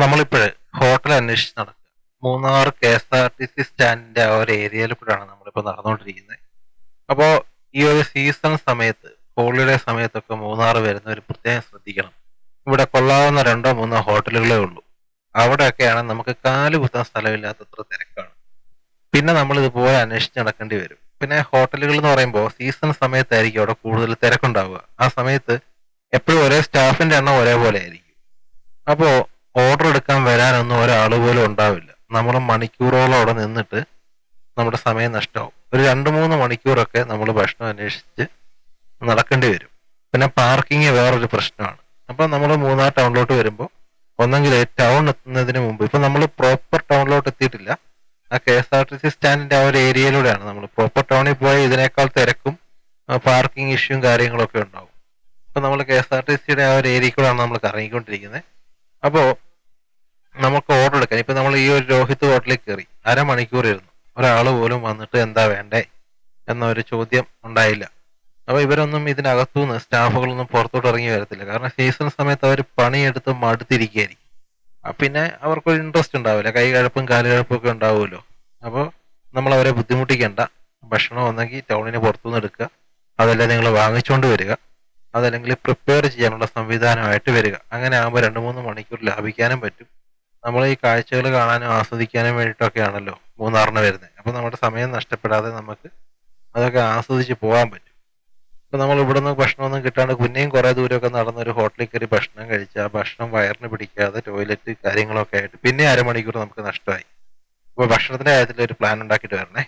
നമ്മളിപ്പോഴ് hotel അന്വേഷിച്ച് നടക്കുക. Munnar KSRTC സ്റ്റാൻഡിന്റെ ആ ഒരു ഏരിയയിൽ കൂടെയാണ് നമ്മളിപ്പോൾ നടന്നുകൊണ്ടിരിക്കുന്നത്. അപ്പോൾ ഈ ഒരു സീസൺ സമയത്ത്, ഹോളിഡേ സമയത്തൊക്കെ മൂന്നാർ വരുന്നവർ പ്രത്യേകം ശ്രദ്ധിക്കണം. ഇവിടെ കൊള്ളാവുന്ന രണ്ടോ മൂന്നോ ഹോട്ടലുകളേ ഉള്ളൂ. അവിടെയൊക്കെയാണ് നമുക്ക് കാല് കുത്താൻ സ്ഥലമില്ലാത്തത്ര തിരക്കാണ്. പിന്നെ നമ്മൾ ഇതുപോലെ അന്വേഷിച്ച് നടക്കേണ്ടി വരും. പിന്നെ ഹോട്ടലുകൾ എന്ന് പറയുമ്പോൾ സീസൺ സമയത്തായിരിക്കും അവിടെ കൂടുതൽ തിരക്കുണ്ടാവുക. ആ സമയത്ത് എപ്പോഴും ഒരേ സ്റ്റാഫിന്റെ എണ്ണം ഒരേപോലെ ആയിരിക്കും. അപ്പോൾ ഓർഡർ എടുക്കാൻ വരാനൊന്നും ഒരാൾ പോലും ഉണ്ടാവില്ല. നമ്മൾ മണിക്കൂറോളം അവിടെ നിന്നിട്ട് നമ്മുടെ സമയം നഷ്ടമാവും. ഒരു 2-3 മണിക്കൂറൊക്കെ നമ്മൾ ഭക്ഷണം അന്വേഷിച്ച് നടക്കേണ്ടി വരും. പിന്നെ പാർക്കിങ് വേറൊരു പ്രശ്നമാണ്. അപ്പം നമ്മൾ മൂന്നാർ ടൗണിലോട്ട് വരുമ്പോൾ ഒന്നെങ്കിൽ ടൗൺ എത്തുന്നതിന് മുമ്പ്, ഇപ്പം നമ്മൾ പ്രോപ്പർ ടൗണിലോട്ട് എത്തിയിട്ടില്ല, ആ KSRTC സ്റ്റാൻഡിന്റെ ആ ഒരു ഏരിയയിലൂടെയാണ്. നമ്മൾ പ്രോപ്പർ ടൗണിൽ പോയ ഇതിനേക്കാൾ തിരക്കും പാർക്കിംഗ് ഇഷ്യൂവും കാര്യങ്ങളൊക്കെ ഉണ്ടാവും. അപ്പം നമ്മൾ KSRTCയുടെ ആ ഒരു ഏരിയയിൽ കൂടെയാണ് നമ്മൾ കറങ്ങിക്കൊണ്ടിരിക്കുന്നത്. അപ്പോൾ നമുക്ക് ഓർഡർ എടുക്കാൻ, ഇപ്പൊ നമ്മൾ ഈ ഒരു രോഹിത് ഹോട്ടലിൽ കയറി അരമണിക്കൂർ ഇരുന്നു, ഒരാൾ പോലും വന്നിട്ട് എന്താ വേണ്ടേ എന്നൊരു ചോദ്യം ഉണ്ടായില്ല. അപ്പൊ ഇവരൊന്നും ഇതിനകത്തുനിന്ന് സ്റ്റാഫുകളൊന്നും പുറത്തോട്ട് ഇറങ്ങി വരത്തില്ല. കാരണം സീസൺ സമയത്ത് അവർ പണിയെടുത്ത് മടുത്തിരിക്കുകയായിരിക്കും. പിന്നെ അവർക്കൊരു ഇൻട്രസ്റ്റ് ഉണ്ടാവില്ല, കൈ കഴപ്പും കാല് കഴപ്പും ഒക്കെ ഉണ്ടാവുമല്ലോ. അപ്പോൾ നമ്മൾ അവരെ ബുദ്ധിമുട്ടിക്കേണ്ട. ഭക്ഷണം ഒന്നെങ്കിൽ ടൗണിന് പുറത്തുനിന്ന് എടുക്കുക, അതല്ല നിങ്ങൾ വാങ്ങിച്ചുകൊണ്ട് വരിക, അതല്ലെങ്കിൽ പ്രിപ്പയർ ചെയ്യാനുള്ള സംവിധാനമായിട്ട് വരിക. അങ്ങനെ ആകുമ്പോൾ 2-3 മണിക്കൂർ ലാഭിക്കാനും പറ്റും. നമ്മൾ ഈ കാഴ്ചകൾ കാണാനും ആസ്വദിക്കാനും വേണ്ടിയിട്ടൊക്കെയാണല്ലോ മൂന്നാറിന് വരുന്നത്. അപ്പൊ നമ്മുടെ സമയം നഷ്ടപ്പെടാതെ നമുക്ക് അതൊക്കെ ആസ്വദിച്ച് പോകാൻ പറ്റും. ഇപ്പൊ നമ്മൾ ഇവിടുന്ന് ഭക്ഷണമൊന്നും കിട്ടാണ്ട് പിന്നെയും കുറെ ദൂരമൊക്കെ നടന്ന് ഒരു ഹോട്ടലിൽ കയറി ഭക്ഷണം കഴിച്ച് ആ ഭക്ഷണം വയറിന് പിടിക്കാതെ ടോയ്ലറ്റ് കാര്യങ്ങളൊക്കെ ആയിട്ട് പിന്നെ അരമണിക്കൂർ നമുക്ക് നഷ്ടമായി. അപ്പൊ ഭക്ഷണത്തിന്റെ കാര്യത്തിൽ ഒരു പ്ലാൻ ഉണ്ടാക്കിയിട്ട് വരണേ.